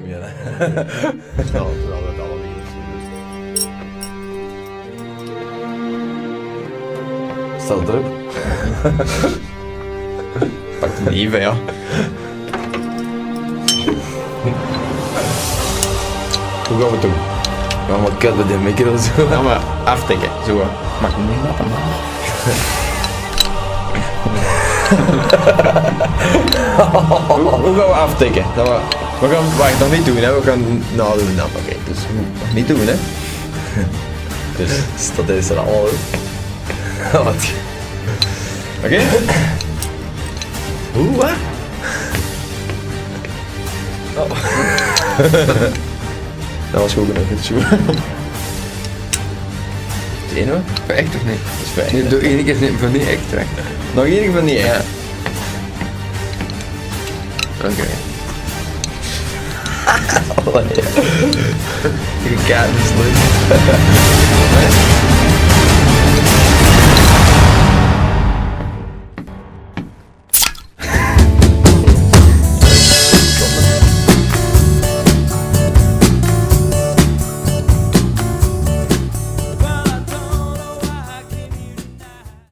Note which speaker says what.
Speaker 1: meer. Hè?
Speaker 2: Terwijl we het allemaal niet zien.
Speaker 1: Staat het erop?
Speaker 2: Pak het niet even, ja. Hoe gaan we het doen?
Speaker 1: Ja, maar kut met die micro zo.
Speaker 2: Gaan we aftikken, zo. Mag ik niet lappen, man? Hoe gaan we aftikken? We gaan nog niet doen, hè? We gaan nadoen dan. Oké, dus nog niet doen, hè? Dus,
Speaker 1: Staat deze er allemaal op? Wat?
Speaker 2: oké? Hoe, wat? Dat was goed genoeg, het is goed.
Speaker 1: Zenuw?
Speaker 3: Echt toch niet?
Speaker 2: Dat is fijn.
Speaker 3: Nee, doe één keer van die extra.
Speaker 2: Nog één keer van niet, hè?
Speaker 3: Ja. Oké.
Speaker 1: Ik kaart is leuk.